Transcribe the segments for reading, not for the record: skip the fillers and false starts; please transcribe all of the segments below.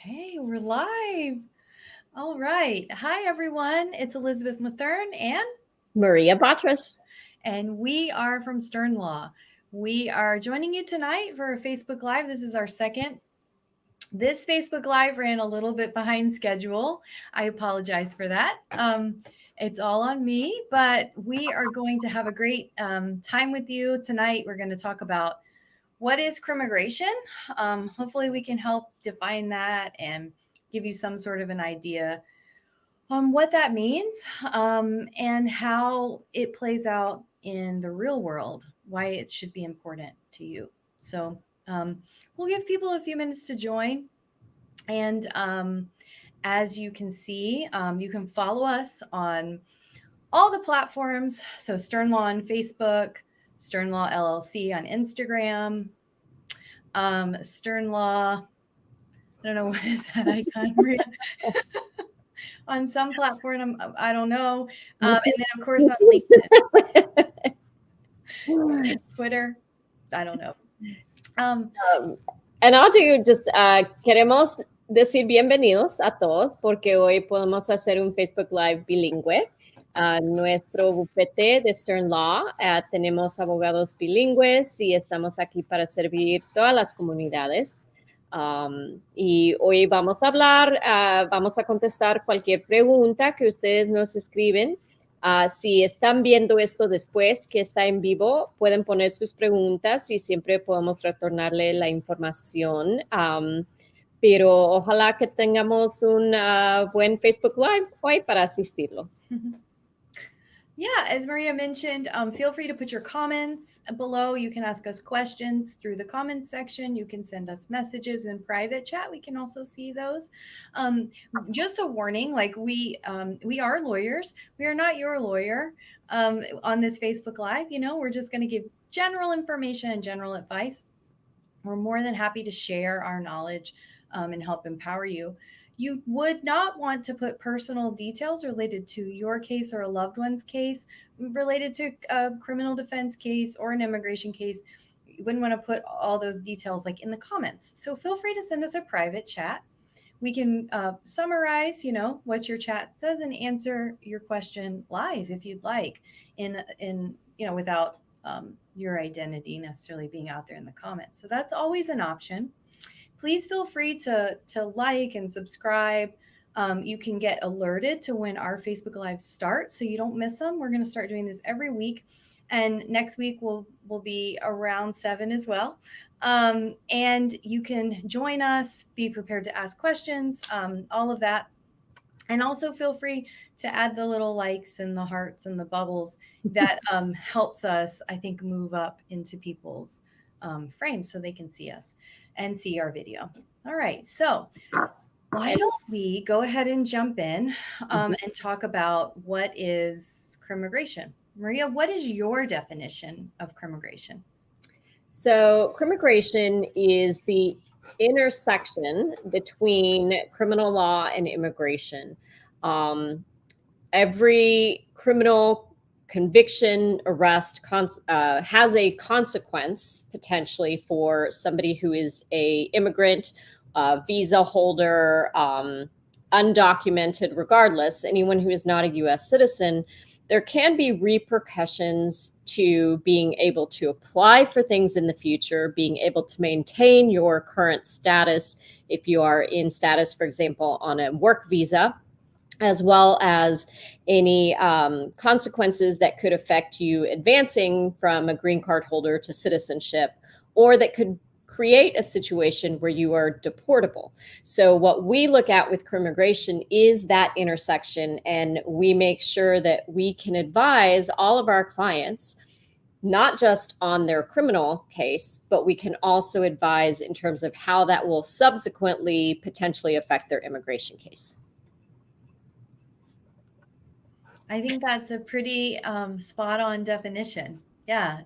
Okay, we're live. All right. Hi, everyone. It's Elizabeth Matherne Maria Batras. and we are from Stern Law. We are joining you tonight for a Facebook Live. This is our second. This Facebook Live ran a little bit behind schedule. I apologize for that. It's all on me, but we are going to have a great time with you tonight. We're going to talk about what is crimmigration. Hopefully, we can help define that and give you some sort of an idea on what that means and how it plays out in the real world, why it should be important to you. So, we'll give people a few minutes to join. And as you can see, you can follow us on all the platforms. So, Stern Law on Facebook, Stern Law LLC on Instagram, Stern Law. I don't know what is that icon, Maria. On some platform, I don't know. And then, of course, on LinkedIn, Twitter, I don't know. And Audrey, just queremos decir bienvenidos a todos porque hoy podemos hacer un Facebook Live bilingüe. Nuestro bufete de Stern Law, tenemos abogados bilingües y estamos aquí para servir todas las comunidades. Y hoy vamos a hablar, vamos a contestar cualquier pregunta que ustedes nos escriben. Si están viendo esto después, que está en vivo, pueden poner sus preguntas y siempre podemos retornarle la información. Pero ojalá que tengamos un buen Facebook Live hoy para asistirlos. Yeah, as Maria mentioned, feel free to put your comments below. You can ask us questions through the comments section. You can send us messages in private chat. We can also see those. Just a warning, like we are lawyers. We are not your lawyer on this Facebook Live. We're just going to give general information and general advice. We're more than happy to share our knowledge and help empower you. You would not want to put personal details related to your case or a loved one's case, related to a criminal defense case or an immigration case. You wouldn't want to put all those details like in the comments. So feel free to send us a private chat. We can summarize, what your chat says and answer your question live if you'd like, in without your identity necessarily being out there in the comments. So that's always an option. Please feel free to like and subscribe. You can get alerted to when our Facebook Lives start so you don't miss them. We're going to start doing this every week. And next week will be around 7 as well. And you can join us, be prepared to ask questions, all of that. And also feel free to add the little likes and the hearts and the bubbles. That helps us, I think, move up into people's frames so they can see us and see our video. All right, so why don't we go ahead and jump in and talk about what is crimmigration? Maria, what is your definition of crimmigration? So crimmigration is the intersection between criminal law and immigration. Every criminal conviction, arrest has a consequence potentially for somebody who is a immigrant, visa holder, undocumented, regardless, anyone who is not a U.S. citizen. There can be repercussions to being able to apply for things in the future, being able to maintain your current status if you are in status, for example, on a work visa, as well as any consequences that could affect you advancing from a green card holder to citizenship, or that could create a situation where you are deportable. So what we look at with crimmigration is that intersection, and we make sure that we can advise all of our clients, not just on their criminal case, but we can also advise in terms of how that will subsequently potentially affect their immigration case. I think that's a pretty spot on definition. Yeah.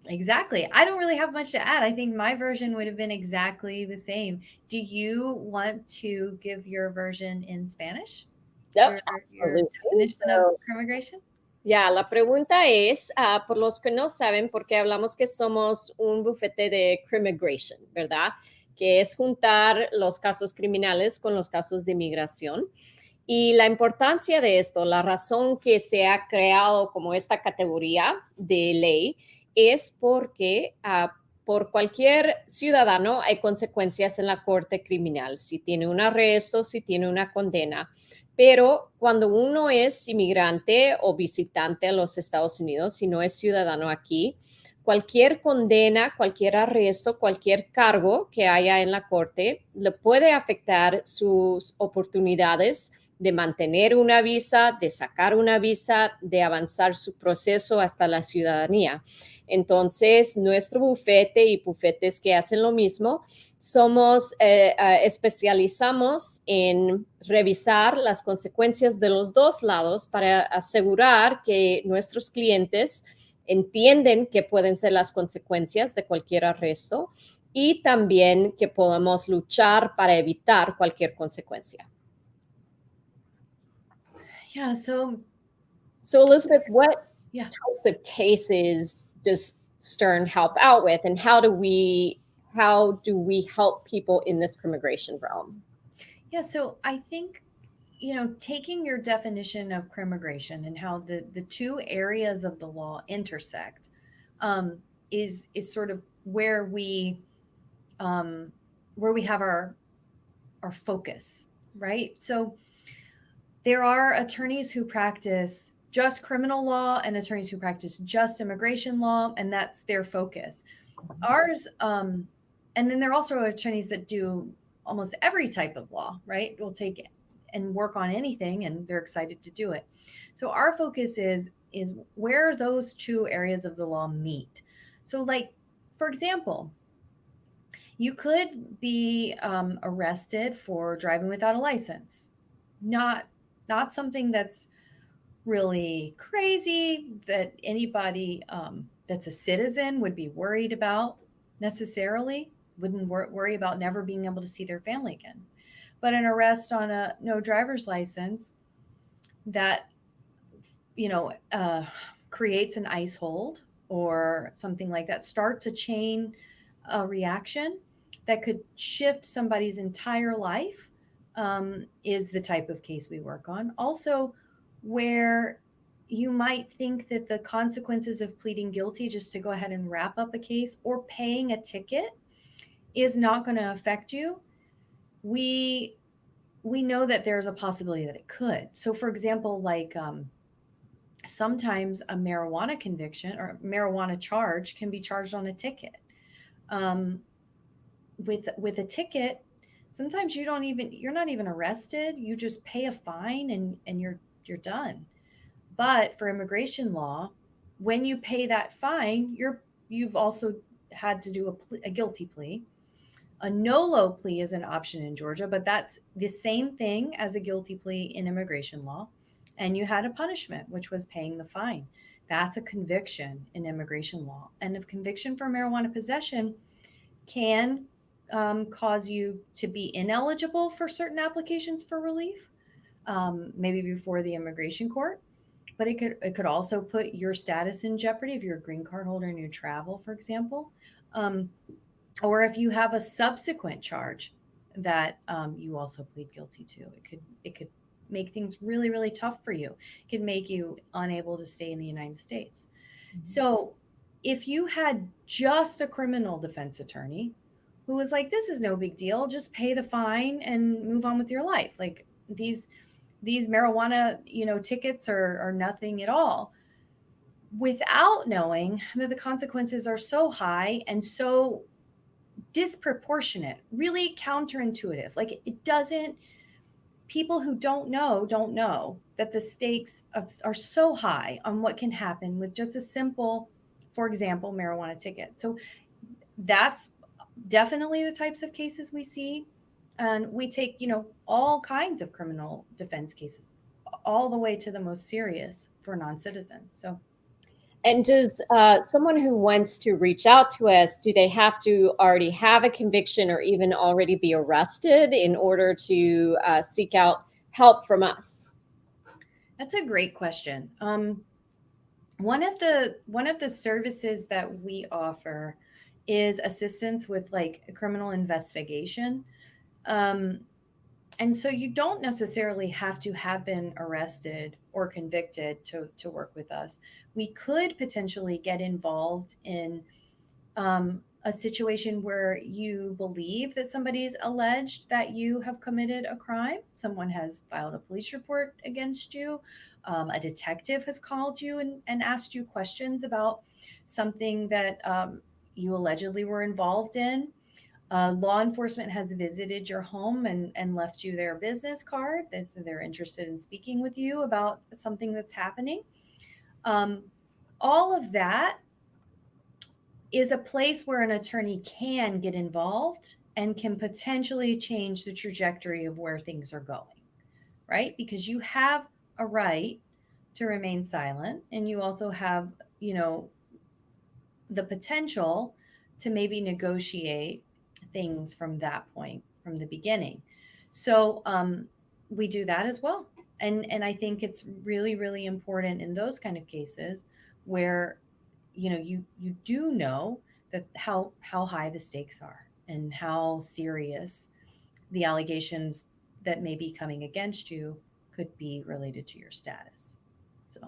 Exactly. I don't really have much to add. I think my version would have been exactly the same. Do you want to give your version in Spanish? Yep, your definition of crimmigration? Ya, la pregunta es, por los que no saben, porque hablamos que somos un bufete de crimmigration, ¿verdad? que es juntar los casos criminales con los casos de inmigración. Y la importancia de esto, la razón que se ha creado como esta categoría de ley es porque por cualquier ciudadano hay consecuencias en la corte criminal, si tiene un arresto, si tiene una condena. Pero cuando uno es inmigrante o visitante a los Estados Unidos, si no es ciudadano aquí, cualquier condena, cualquier arresto, cualquier cargo que haya en la corte le puede afectar sus oportunidades de mantener una visa, de sacar una visa, de avanzar su proceso hasta la ciudadanía. Entonces, nuestro bufete y bufetes que hacen lo mismo, especializamos en revisar las consecuencias de los dos lados para asegurar que nuestros clientes entienden que pueden ser las consecuencias de cualquier arresto y también que podamos luchar para evitar cualquier consecuencia. Yeah. So Elizabeth, what yeah. types of cases does Stern help out with, and how do we help people in this crimmigration realm? Yeah. So I think, taking your definition of crimmigration and how the two areas of the law intersect is sort of where we have our focus, right? So there are attorneys who practice just criminal law and attorneys who practice just immigration law, and that's their focus. Ours, and then there are also attorneys that do almost every type of law, right? Will take and work on anything, and they're excited to do it. So our focus is where those two areas of the law meet. So, like, for example, you could be arrested for driving without a license. Not something that's really crazy that anybody that's a citizen would be worried about necessarily. Wouldn't worry about never being able to see their family again. But an arrest on a no driver's license that creates an ice hold or something like that, starts a chain reaction that could shift somebody's entire life, is the type of case we work on. Also, where you might think that the consequences of pleading guilty just to go ahead and wrap up a case or paying a ticket is not going to affect you, we know that there's a possibility that it could. So, for example, like sometimes a marijuana conviction or marijuana charge can be charged on a ticket. Um, with a ticket, sometimes you're not even arrested. You just pay a fine and you're done. But for immigration law, when you pay that fine, you've also had to do a guilty plea. A no-low plea is an option in Georgia, but that's the same thing as a guilty plea in immigration law. And you had a punishment, which was paying the fine. That's a conviction in immigration law. And a conviction for marijuana possession can cause you to be ineligible for certain applications for relief, maybe before the immigration court. But it could also put your status in jeopardy if you're a green card holder and you travel, for example, or if you have a subsequent charge that you also plead guilty to. It could make things really, really tough for you. It could make you unable to stay in the United States. Mm-hmm. So if you had just a criminal defense attorney who was like, this is no big deal, just pay the fine and move on with your life. Like these marijuana, tickets are nothing at all, without knowing that the consequences are so high and so disproportionate, really counterintuitive. Like people who don't know that the stakes are so high on what can happen with just a simple, for example, marijuana ticket. So that's definitely the types of cases we see. And we take, all kinds of criminal defense cases, all the way to the most serious for non-citizens. So. And does someone who wants to reach out to us, do they have to already have a conviction or even already be arrested in order to seek out help from us? That's a great question. One of the services that we offer is assistance with like a criminal investigation. Um, and so you don't necessarily have to have been arrested or convicted to work with us. We could potentially get involved in a situation where you believe that somebody's alleged that you have committed a crime. Someone has filed a police report against you. A detective has called you and asked you questions about something that you allegedly were involved in. Law enforcement has visited your home and left you their business card. So they're interested in speaking with you about something that's happening. Um, all of that is a place where an attorney can get involved and can potentially change the trajectory of where things are going, right? Because you have a right to remain silent, and you also have, you know, the potential to maybe negotiate things from that point from the beginning. So we do that as well. And I think it's really, really important in those kind of cases where you do know that how high the stakes are and how serious the allegations that may be coming against you could be related to your status. So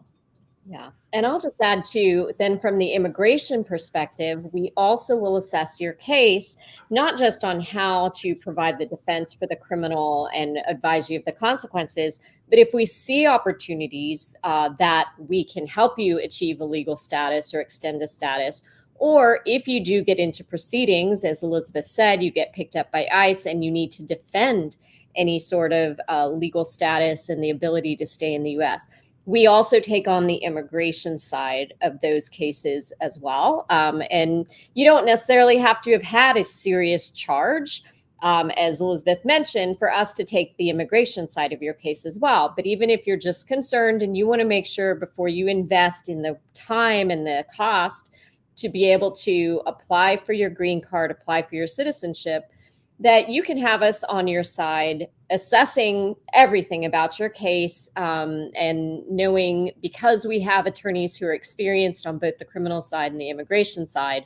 Yeah. And I'll just add too, then from the immigration perspective, we also will assess your case, not just on how to provide the defense for the criminal and advise you of the consequences, but if we see opportunities that we can help you achieve a legal status or extend a status, or if you do get into proceedings, as Elizabeth said, you get picked up by ICE and you need to defend any sort of legal status and the ability to stay in the US. We also take on the immigration side of those cases as well. And you don't necessarily have to have had a serious charge, as Elizabeth mentioned, for us to take the immigration side of your case as well. But even if you're just concerned and you want to make sure before you invest in the time and the cost to be able to apply for your green card, apply for your citizenship, that you can have us on your side assessing everything about your case, and knowing, because we have attorneys who are experienced on both the criminal side and the immigration side,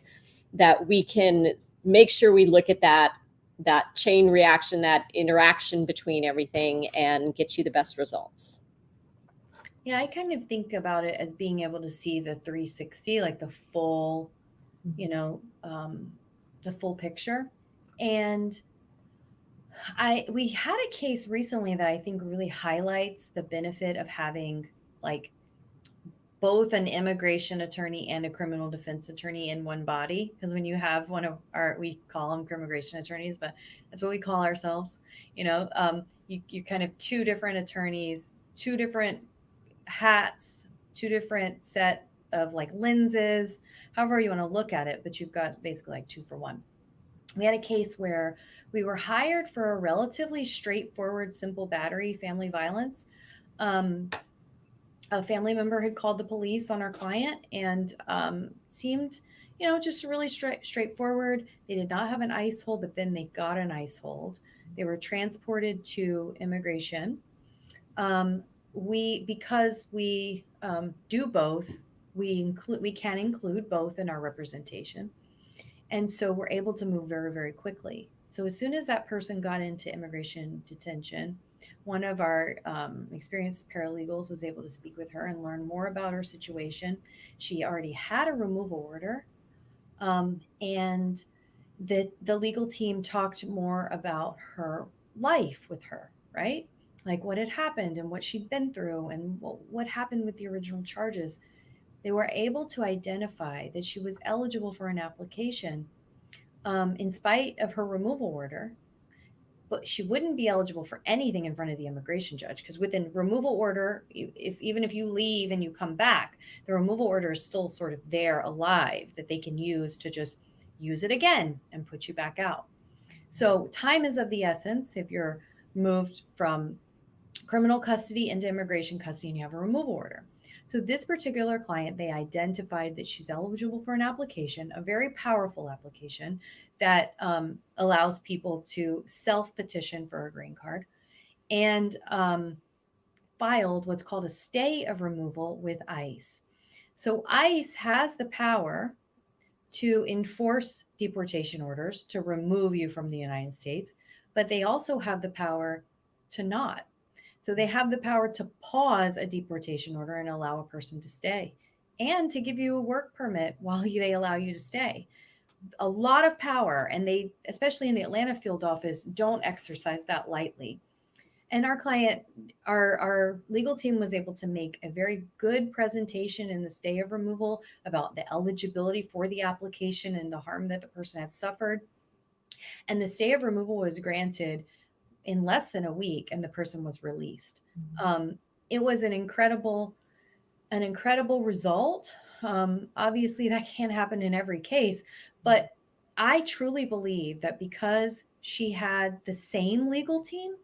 that we can make sure we look at that chain reaction, that interaction between everything, and get you the best results. yeah, I kind of think about it as being able to see the 360, like the full, you know, the full picture. And we had a case recently that I think really highlights the benefit of having like both an immigration attorney and a criminal defense attorney in one body. Because when you have one of our, we call them crimmigration attorneys, but that's what we call ourselves. You kind of two different attorneys, two different hats, two different set of like lenses, however you want to look at it, but you've got basically like two for one. We had a case where we were hired for a relatively straightforward, simple battery, family violence. Um, a family member had called the police on our client and seemed, just really straightforward. They did not have an ICE hold, but then they got an ICE hold. They were transported to immigration. Um, because we do both, we can include both in our representation, and so we're able to move very, very quickly. So as soon as that person got into immigration detention, one of our experienced paralegals was able to speak with her and learn more about her situation. She already had a removal order, and the legal team talked more about her life with her, right? Like what had happened and what she'd been through and what happened with the original charges. They were able to identify that she was eligible for an application in spite of her removal order, but she wouldn't be eligible for anything in front of the immigration judge because within removal order, if even if you leave and you come back, the removal order is still sort of there alive that they can use to just use it again and put you back out. So time is of the essence if you're moved from criminal custody into immigration custody and you have a removal order. So this particular client, they identified that she's eligible for an application, a very powerful application that allows people to self-petition for a green card, and filed what's called a stay of removal with ICE. So ICE has the power to enforce deportation orders, to remove you from the United States, but they also have the power to not. So they have the power to pause a deportation order and allow a person to stay, and to give you a work permit while they allow you to stay. A lot of power, and they, especially in the Atlanta field office, don't exercise that lightly. And our client, our legal team was able to make a very good presentation in the stay of removal about the eligibility for the application and the harm that the person had suffered. And the stay of removal was granted in less than a week, and the person was released. It was an incredible result. Obviously, that can't happen in every case, but I truly believe that because she had the same legal team,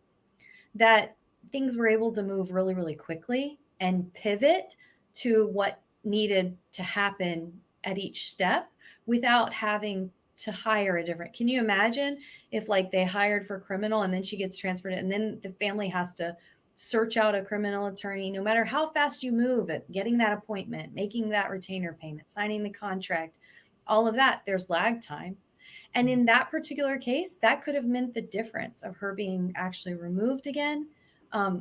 that things were able to move really, really quickly and pivot to what needed to happen at each step without having to hire a different. Can you imagine if like they hired for criminal and then she gets transferred and then the family has to search out a criminal attorney, no matter how fast you move at getting that appointment, making that retainer payment, signing the contract, all of that, there's lag time. And in that particular case, that could have meant the difference of her being actually removed again,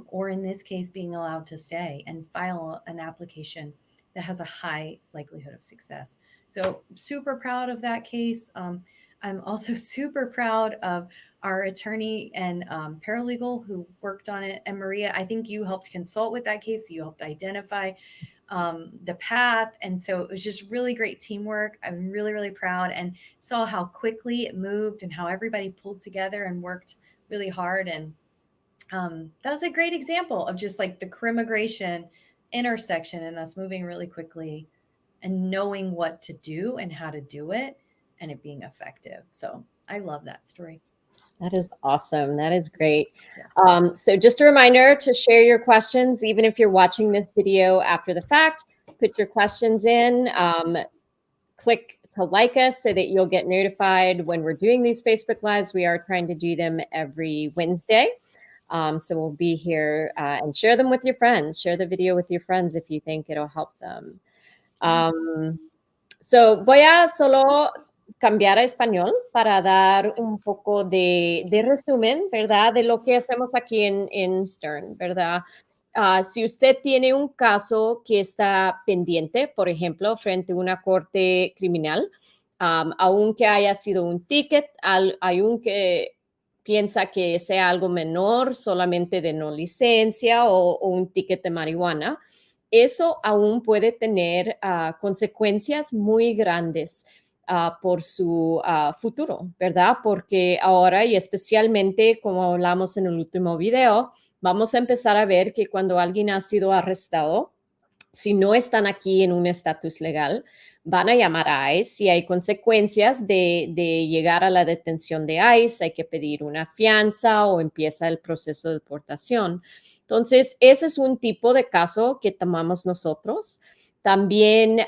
or in this case, being allowed to stay and file an application that has a high likelihood of success. So super proud of that case. I'm also super proud of our attorney and paralegal who worked on it. And Maria, I think you helped consult with that case. You helped identify the path. And so it was just really great teamwork. I'm really, really proud, and saw how quickly it moved and how everybody pulled together and worked really hard. And that was a great example of just like the Crimmigration intersection and us moving really quickly and knowing what to do and how to do it and it being effective. So I love that story. That is awesome. That is great. So just a reminder to share your questions, even if you're watching this video after the fact, put your questions in, click to like us so that you'll get notified when we're doing these Facebook Lives. We are trying to do them every Wednesday. So we'll be here and share them with your friends. Share the video with your friends if you think it'll help them. So voy a solo cambiar a español para dar un poco de resumen, ¿verdad? De lo que hacemos aquí en Stern, ¿verdad? Si usted tiene un caso que está pendiente, por ejemplo, frente a una corte criminal, aunque haya sido un ticket, aunque piensa que sea algo menor, solamente de no licencia o un ticket de marihuana, eso aún puede tener consecuencias muy grandes por su futuro, ¿verdad? Porque ahora, y especialmente como hablamos en el último video, vamos a empezar a ver que cuando alguien ha sido arrestado, si no están aquí en un estatus legal, van a llamar a ICE y hay consecuencias de llegar a la detención de ICE, hay que pedir una fianza o empieza el proceso de deportación. Entonces, ese es un tipo de caso que tomamos nosotros. También,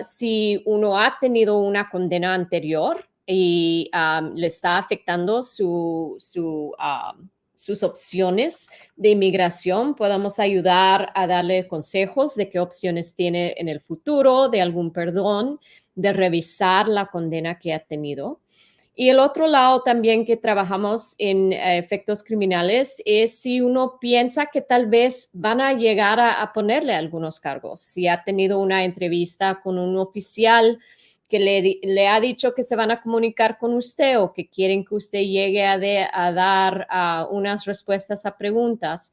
si uno ha tenido una condena anterior y le está afectando sus opciones de inmigración, podemos ayudar a darle consejos de qué opciones tiene en el futuro, de algún perdón, de revisar la condena que ha tenido. Y el otro lado también que trabajamos en efectos criminales es si uno piensa que tal vez van a llegar a ponerle algunos cargos. Si ha tenido una entrevista con un oficial que le ha dicho que se van a comunicar con usted o que quieren que usted llegue a dar unas respuestas a preguntas,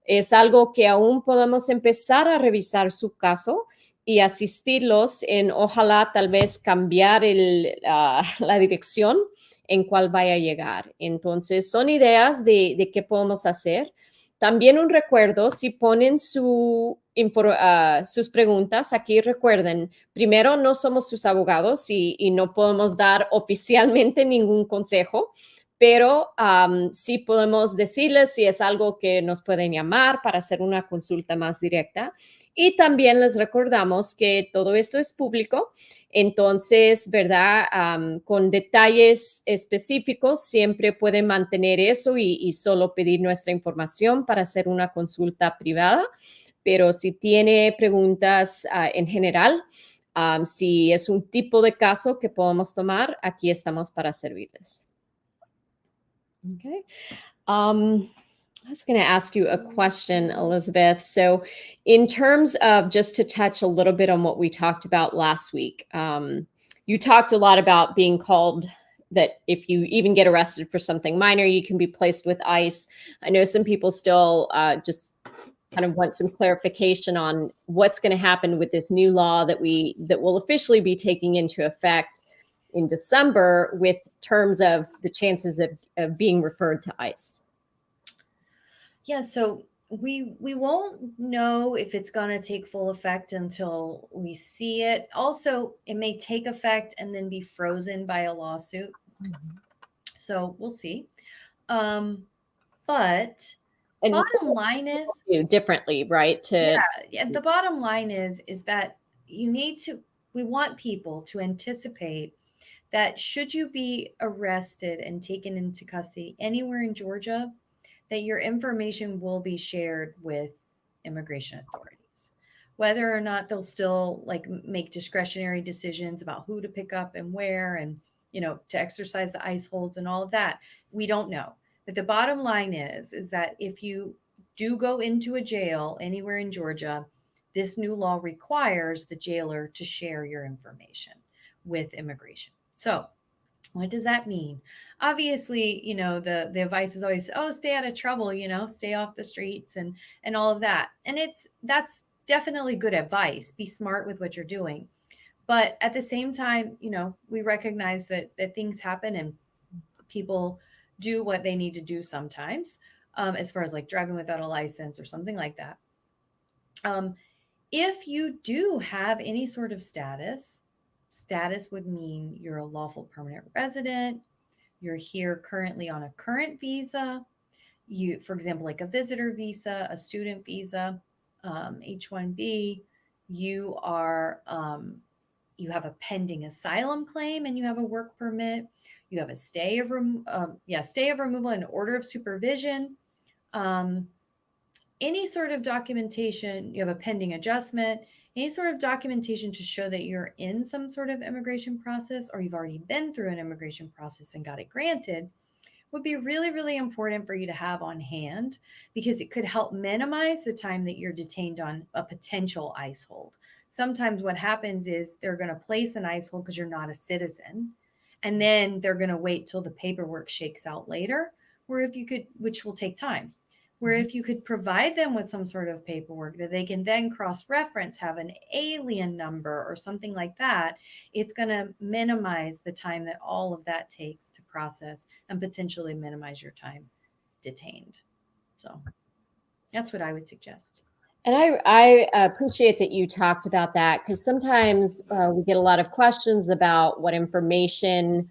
es algo que aún podemos empezar a revisar su caso y asistirlos en, ojalá, tal vez cambiar la dirección en cuál vaya a llegar. Entonces, son ideas de qué podemos hacer. También un recuerdo, si ponen sus preguntas aquí, recuerden, primero, no somos sus abogados y no podemos dar oficialmente ningún consejo, pero sí podemos decirles si es algo que nos pueden llamar para hacer una consulta más directa. Y también les recordamos que todo esto es público, entonces, ¿verdad? Con detalles específicos, siempre pueden mantener eso y solo pedir nuestra información para hacer una consulta privada. Pero si tiene preguntas en general, Si es un tipo de caso que podemos tomar, aquí estamos para servirles. Okay. I was going to ask you a question, Elizabeth. So, in terms of just to touch a little bit on what we talked about last week, you talked a lot about being called that if you even get arrested for something minor, you can be placed with ICE. I know some people still just kind of want some clarification on what's going to happen with this new law that will officially be taking into effect in December with terms of the chances of being referred to ICE. Yeah, so we won't know if it's going to take full effect until we see it. Also, it may take effect and then be frozen by a lawsuit. So we'll see. But And bottom line is, differently, right? yeah, the bottom line is that we want people to anticipate that should you be arrested and taken into custody anywhere in Georgia, that your information will be shared with immigration authorities. Whether or not they'll still make discretionary decisions about who to pick up and where, and to exercise the ICE holds and all of that, we don't know. But the bottom line is that if you do go into a jail anywhere in Georgia, this new law requires the jailer to share your information with immigration. So what does that mean? Obviously, the advice is always, oh, stay out of trouble, stay off the streets and all of that. And that's definitely good advice. Be smart with what you're doing. But at the same time, we recognize that things happen and people do what they need to do sometimes, as far as like driving without a license or something like that. If you do have any sort of status would mean you're a lawful permanent resident, you're here currently on a current visa, for example, like a visitor visa, a student visa, H-1B, you have a pending asylum claim and you have a work permit, you have a stay of removal and order of supervision, any sort of documentation, you have a pending adjustment, any sort of documentation to show that you're in some sort of immigration process or you've already been through an immigration process and got it granted, would be really, really important for you to have on hand, because it could help minimize the time that you're detained on a potential ICE hold. Sometimes what happens is they're going to place an ICE hold because you're not a citizen, and then they're going to wait till the paperwork shakes out later, which will take time. Where if you could provide them with some sort of paperwork that they can then cross-reference, have an alien number or something like that, it's going to minimize the time that all of that takes to process and potentially minimize your time detained. So that's what I would suggest. And I appreciate that you talked about that, because sometimes we get a lot of questions about what information,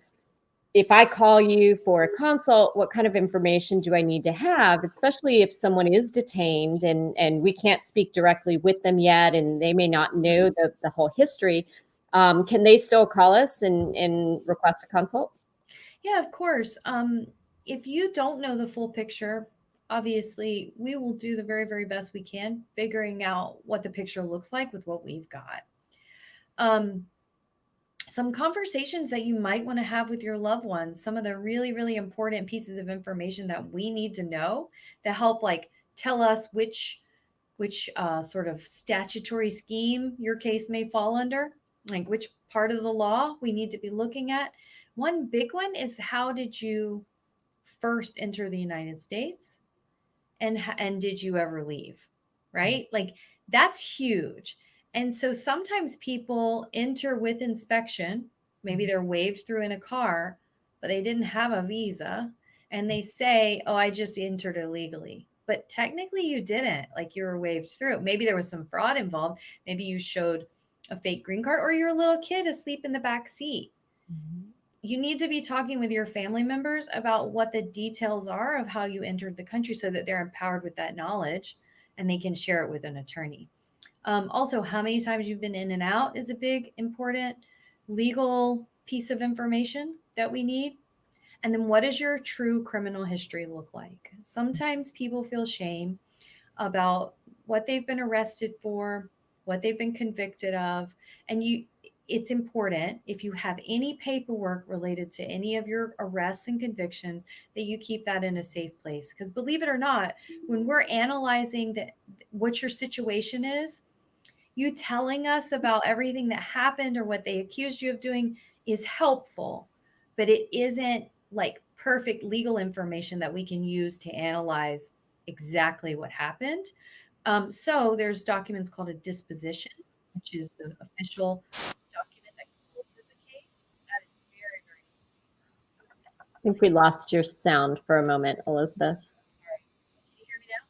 if I call you for a consult, what kind of information do I need to have, especially if someone is detained and we can't speak directly with them yet and they may not know the whole history. Can they still call us and request a consult? Yeah, of course. If you don't know the full picture, obviously we will do the very, very best we can figuring out what the picture looks like with what we've got. Some conversations that you might want to have with your loved ones, some of the really, really important pieces of information that we need to know to help tell us which sort of statutory scheme your case may fall under, like which part of the law we need to be looking at. One big one is, how did you first enter the United States, and did you ever leave? Right? Like that's huge. And so sometimes people enter with inspection, maybe they're waved through in a car, but they didn't have a visa, and they say, "Oh, I just entered illegally." But technically you didn't. Like, you were waved through. Maybe there was some fraud involved. Maybe you showed a fake green card, or you're a little kid asleep in the back seat. You need to be talking with your family members about what the details are of how you entered the country, so that they're empowered with that knowledge and they can share it with an attorney. Also, how many times you've been in and out is a big, important legal piece of information that we need. And then, what does your true criminal history look like? Sometimes people feel shame about what they've been arrested for, what they've been convicted of. And it's important, if you have any paperwork related to any of your arrests and convictions, that you keep that in a safe place. Because believe it or not, when we're analyzing what your situation is, you telling us about everything that happened or what they accused you of doing is helpful, but it isn't like perfect legal information that we can use to analyze exactly what happened. So there's documents called a disposition, which is the official document that closes a case. That is very, very important for us. I think we lost your sound for a moment, Elizabeth. All right. Can you hear me now?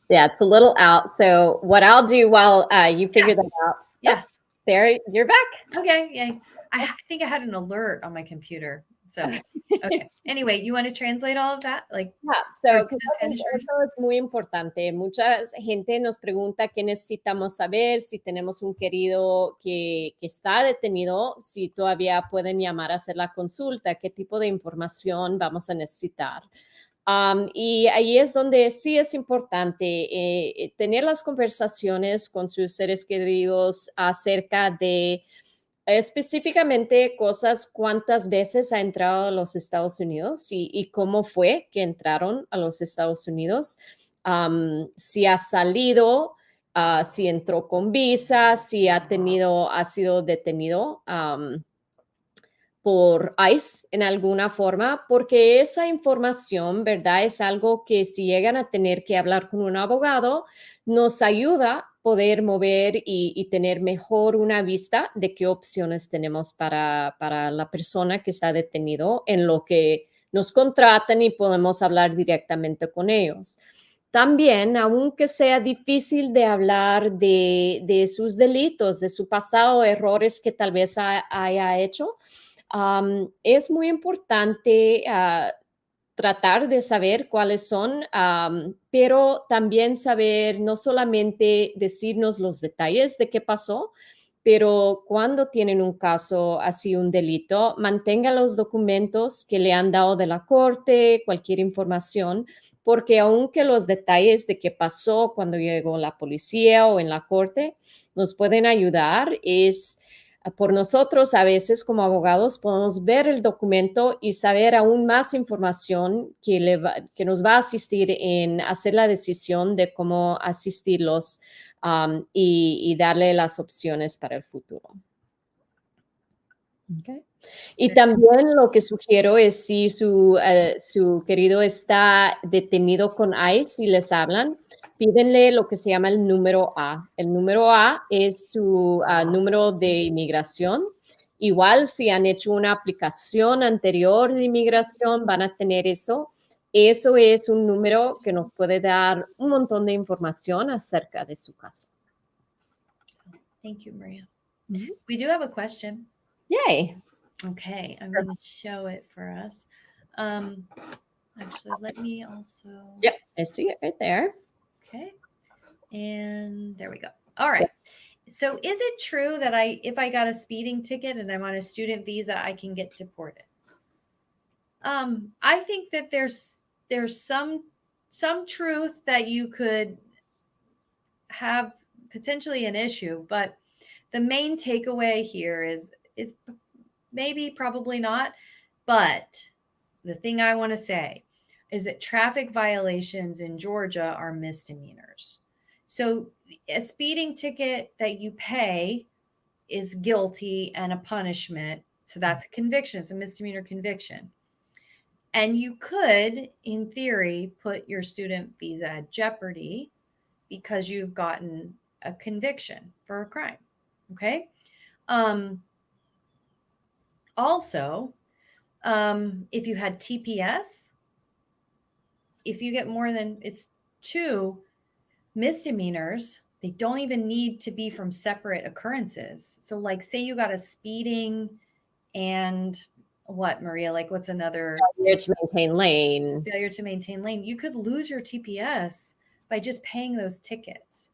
Yeah, it's a little out. So what I'll do while you figure that out. Yeah. Oh, there, you're back. Okay. Yay. I think I had an alert on my computer. So, okay. Anyway, you want to translate all of that? Like, So, or just finish eso es muy importante. Mucha gente nos pregunta qué necesitamos saber, si tenemos un querido que está detenido, si todavía pueden llamar a hacer la consulta, qué tipo de información vamos a necesitar. Y ahí es donde sí es importante tener las conversaciones con sus seres queridos acerca de específicamente cosas, cuántas veces ha entrado a los Estados Unidos y cómo fue que entraron a los Estados Unidos, si ha salido, si entró con visa, si ha sido detenido. Por ICE en alguna forma, porque esa información, ¿verdad? Es algo que si llegan a tener que hablar con un abogado, nos ayuda a poder mover y tener mejor una vista de qué opciones tenemos para la persona que está detenido en lo que nos contratan y podemos hablar directamente con ellos. También, aunque sea difícil de hablar de sus delitos, de su pasado, errores que tal vez haya hecho, es muy importante tratar de saber cuáles son, pero también saber no solamente decirnos los detalles de qué pasó, pero cuando tienen un caso así, un delito, mantenga los documentos que le han dado de la corte, cualquier información, porque aunque los detalles de qué pasó cuando llegó la policía o en la corte nos pueden ayudar, es por nosotros a veces como abogados podemos ver el documento y saber aún más información que nos va a asistir en hacer la decisión de cómo asistirlos y darle las opciones para el futuro. Okay. Y también lo que sugiero es si su querido está detenido con ICE y les hablan, pídenle lo que se llama el número A. El número A es su número de inmigración. Igual si han hecho una aplicación anterior de inmigración, van a tener eso. Eso es un número que nos puede dar un montón de información acerca de su caso. Thank you, Maria. We do have a question. Yay. Okay, I'm going to show it for us. Actually, let me also. Yep, I see it right there. Okay, and there we go. All right. So is it true that if I got a speeding ticket and I'm on a student visa, I can get deported? I think that there's some truth that you could have potentially an issue, but the main takeaway here is maybe, probably not, but the thing I want to say is that traffic violations in Georgia are misdemeanors. So a speeding ticket that you pay is guilty and a punishment. So that's a conviction. It's a misdemeanor conviction. And you could, in theory, put your student visa at jeopardy because you've gotten a conviction for a crime. Okay. Also, if you had TPS, if you get more than, it's 2 misdemeanors, they don't even need to be from separate occurrences. So like say you got a speeding and what, Maria, like what's another? Failure to maintain lane. Failure to maintain lane. You could lose your TPS by just paying those tickets.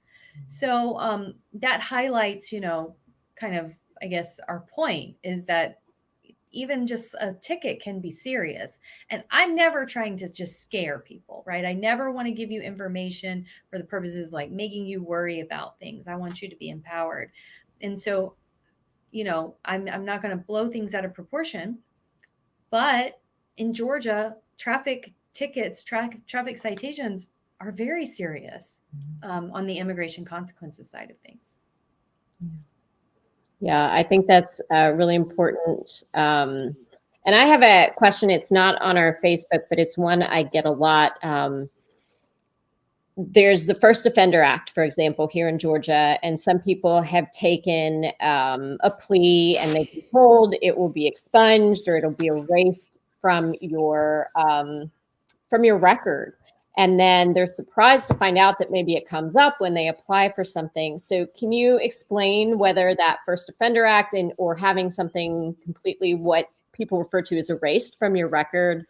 So that highlights, kind of, I guess, our point is that even just a ticket can be serious. And I'm never trying to just scare people, right? I never want to give you information for the purposes of like making you worry about things. I want you to be empowered. And so I'm not going to blow things out of proportion, but in Georgia, traffic tickets, traffic citations are very serious on the immigration consequences side of things. Yeah, I think that's really important. And I have a question. It's not on our Facebook, but it's one I get a lot. There's the First Offender Act, for example, here in Georgia, and some people have taken a plea and they've been told it will be expunged or it'll be erased from your record. And then they're surprised to find out that maybe it comes up when they apply for something. So can you explain whether that First Offender Act or having something completely what people refer to as erased from your record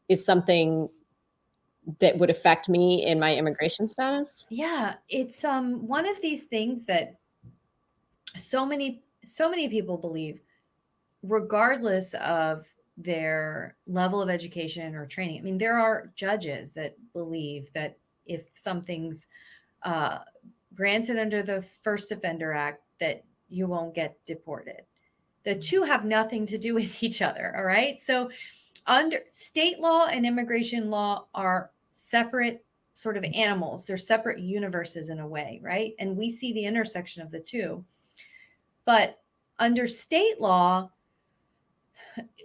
is something that would affect me in my immigration status? Yeah, it's one of these things that so many people believe, regardless of their level of education or training. I mean, there are judges that believe that if something's granted under the First Offender Act, that you won't get deported. The two have nothing to do with each other. All right. So under state law and immigration law are separate sort of animals. They're separate universes in a way, right? And we see the intersection of the two. But under state law,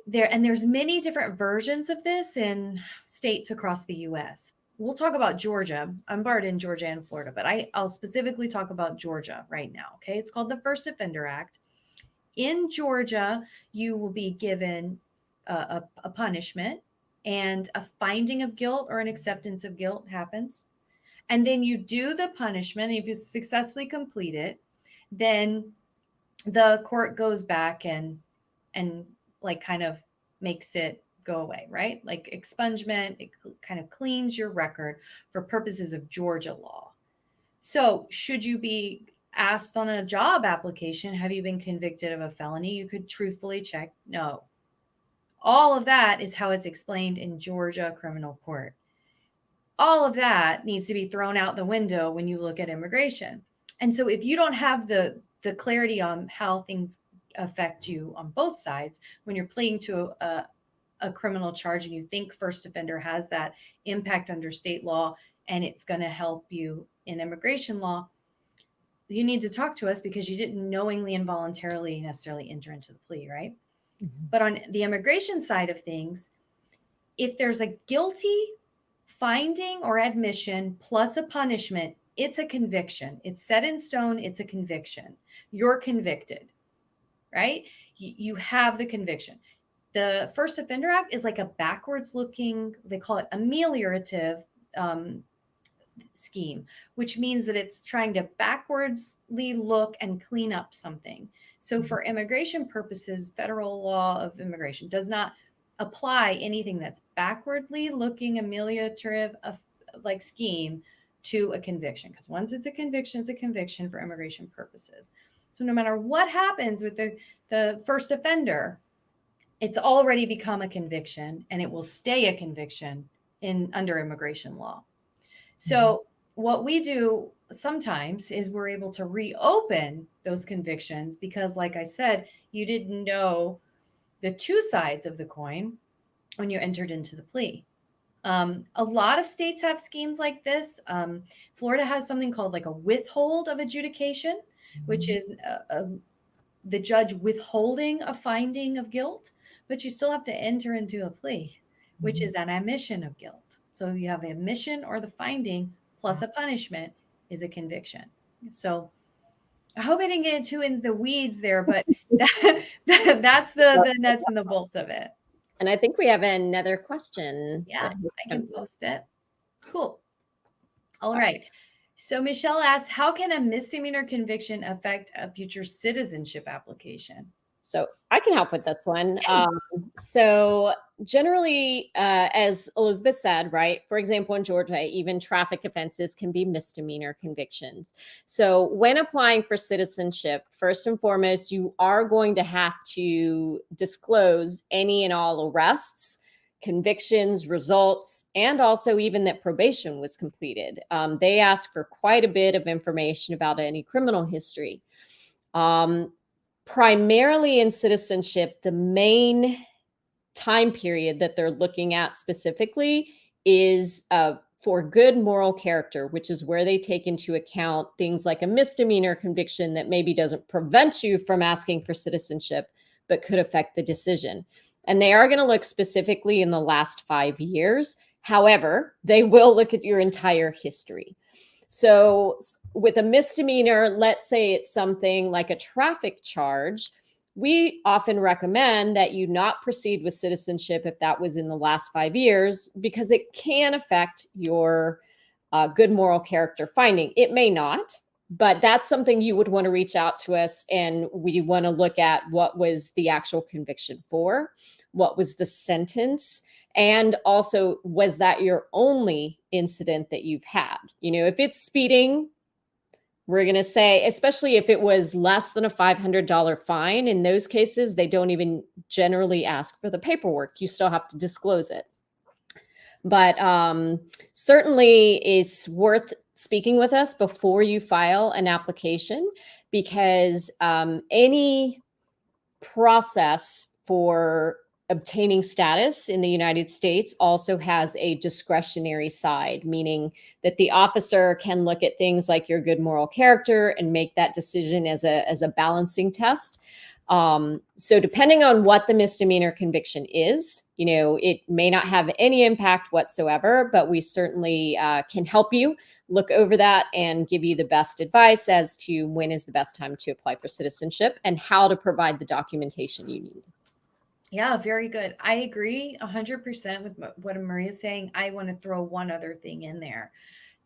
there's many different versions of this in states across the US. We'll talk about Georgia. I'm barred in Georgia and Florida, but I'll specifically talk about Georgia right now. Okay. It's called the First Offender Act. In Georgia, you will be given a punishment, and a finding of guilt or an acceptance of guilt happens. And then you do the punishment. If you successfully complete it, then the court goes back and like kind of makes it go away, right? Like expungement, it kind of cleans your record for purposes of Georgia law. So should you be asked on a job application, have you been convicted of a felony? You could truthfully check no. All of that is how it's explained in Georgia criminal court. All of that needs to be thrown out the window when you look at immigration. And so if you don't have the clarity on how things affect you on both sides, when you're pleading to a criminal charge and you think first offender has that impact under state law and it's going to help you in immigration law, you need to talk to us because you didn't knowingly and voluntarily necessarily enter into the plea, right? Mm-hmm. But on the immigration side of things, if there's a guilty finding or admission plus a punishment, it's a conviction. It's set in stone. It's a conviction. You're convicted, right? You have the conviction. The First Offender Act is like a backwards looking, they call it ameliorative scheme, which means that it's trying to backwardsly look and clean up something. So for immigration purposes, federal law of immigration does not apply anything that's backwardly looking ameliorative like scheme to a conviction, because once it's a conviction for immigration purposes. So no matter what happens with the first offender, it's already become a conviction and it will stay a conviction under immigration law. So what we do sometimes is we're able to reopen those convictions because, like I said, you didn't know the two sides of the coin when you entered into the plea. A lot of states have schemes like this. Florida has something called like a withhold of adjudication, which is the judge withholding a finding of guilt, but you still have to enter into a plea, which is an admission of guilt. So you have an admission or the finding plus a punishment is a conviction. So I hope I didn't get too into the weeds there, but that's the nuts and the bolts of it. And I think we have another question. Yeah, I can post it. Cool. All right. So Michelle asks, how can a misdemeanor conviction affect a future citizenship application? So I can help with this one. So generally, as Elizabeth said, right, for example, in Georgia, even traffic offenses can be misdemeanor convictions. So when applying for citizenship, first and foremost, you are going to have to disclose any and all arrests, convictions, results, and also even that probation was completed. They ask for quite a bit of information about any criminal history. Primarily in citizenship, the main time period that they're looking at specifically is for good moral character, which is where they take into account things like a misdemeanor conviction that maybe doesn't prevent you from asking for citizenship, but could affect the decision. And they are going to look specifically in the last 5 years. However, they will look at your entire history. So with a misdemeanor, let's say it's something like a traffic charge, we often recommend that you not proceed with citizenship if that was in the last 5 years, because it can affect your good moral character finding. It may not, but that's something you would want to reach out to us, and we want to look at what was the actual conviction for, what was the sentence, and also, was that your only incident that you've had? You know, if it's speeding, we're going to say, especially if it was less than a $500 fine, in those cases, they don't even generally ask for the paperwork. You still have to disclose it. But certainly it's worth speaking with us before you file an application, because any process for obtaining status in the United States also has a discretionary side, meaning that the officer can look at things like your good moral character and make that decision as a balancing test. So depending on what the misdemeanor conviction is, you know, it may not have any impact whatsoever, but we certainly can help you look over that and give you the best advice as to when is the best time to apply for citizenship and how to provide the documentation you need. Yeah, very good. I agree 100% with what Maria's saying. I want to throw one other thing in there.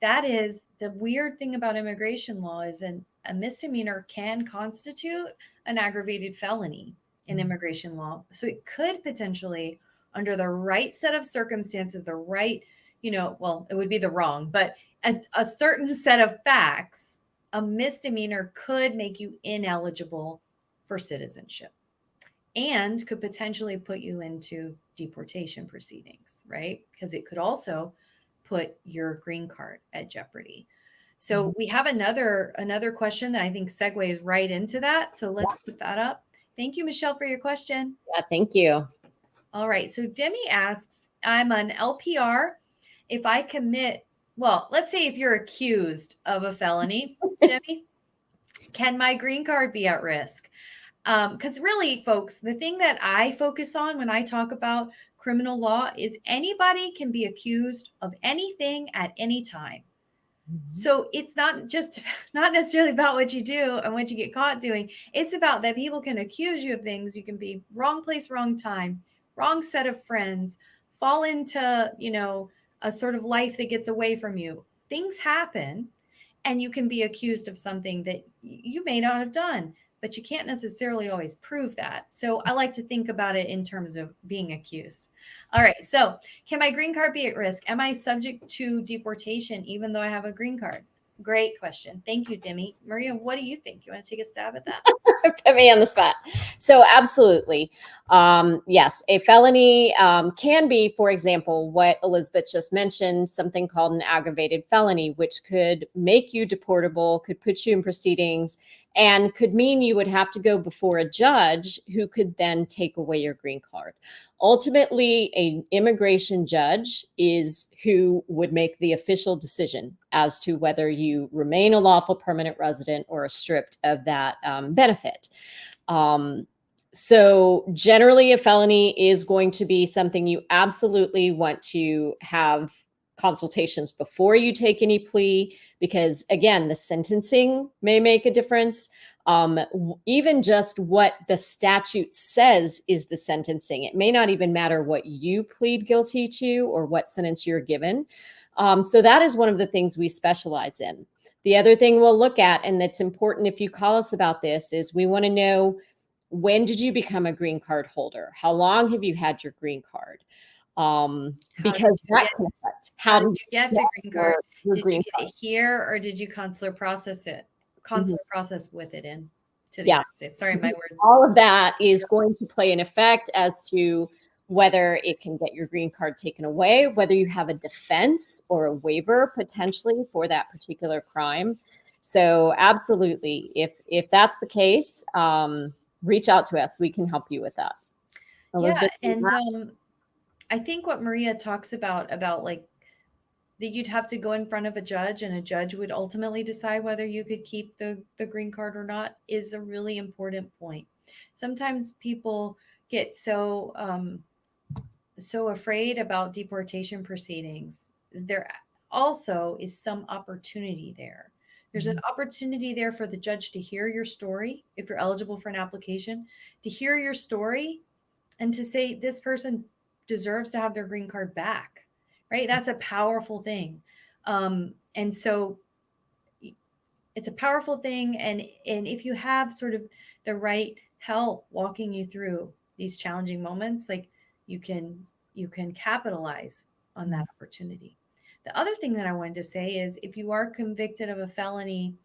That is, the weird thing about immigration law is a misdemeanor can constitute an aggravated felony in immigration law. So it could potentially, under the right set of circumstances, the right, well, it would be the wrong, but a certain set of facts, a misdemeanor could make you ineligible for citizenship and could potentially put you into deportation proceedings, right? Because it could also put your green card at jeopardy. So we have another question that I think segues right into that. So let's put that up. Thank you, Michelle, for your question. Yeah, thank you. All right. So Demi asks, I'm an LPR. If I commit, well, let's say if you're accused of a felony, Demi, can my green card be at risk? Because really, folks, the thing that I focus on when I talk about criminal law is anybody can be accused of anything at any time. So it's not necessarily about what you do and what you get caught doing. It's about that people can accuse you of things. You can be wrong place, wrong time, wrong set of friends, fall into, a sort of life that gets away from you. Things happen, and you can be accused of something that you may not have done, but you can't necessarily always prove that. So I like to think about it in terms of being accused. All right. So can my green card be at risk? Am I subject to deportation even though I have a green card? Great question. Thank you, Demi. Maria, what do you think? You want to take a stab at that? Put me on the spot. So absolutely. Yes, a felony can be, for example, what Elizabeth just mentioned, something called an aggravated felony, which could make you deportable, could put you in proceedings, and could mean you would have to go before a judge who could then take away your green card. Ultimately, an immigration judge is who would make the official decision as to whether you remain a lawful permanent resident or are stripped of that benefit. So generally, a felony is going to be something you absolutely want to have consultations before you take any plea, because again, the sentencing may make a difference. Even just what the statute says is the sentencing. It may not even matter what you plead guilty to or what sentence you're given. So that is one of the things we specialize in. The other thing we'll look at, and that's important if you call us about this, is we want to know, when did you become a green card holder? How long have you had your green card? Because that can affect how did you get the green card? Your did green you get card. it here, or did you consular process with it in to the Yeah. United States? Sorry, my words. All of that is going to play an effect as to whether it can get your green card taken away, whether you have a defense or a waiver potentially for that particular crime. So absolutely, if that's the case, reach out to us. We can help you with that. Yeah, Elizabeth? and I think what Maria talks about like that you'd have to go in front of a judge and a judge would ultimately decide whether you could keep the green card or not is a really important point. Sometimes people get so afraid about deportation proceedings. There also is some opportunity there. There's an opportunity there for the judge to hear your story if you're eligible for an application, to hear your story and to say this person deserves to have their green card back, right? That's a powerful thing. And so it's a powerful thing. And if you have sort of the right help walking you through these challenging moments, like you can you can capitalize on that opportunity. The other thing that I wanted to say is if you are convicted of a felony,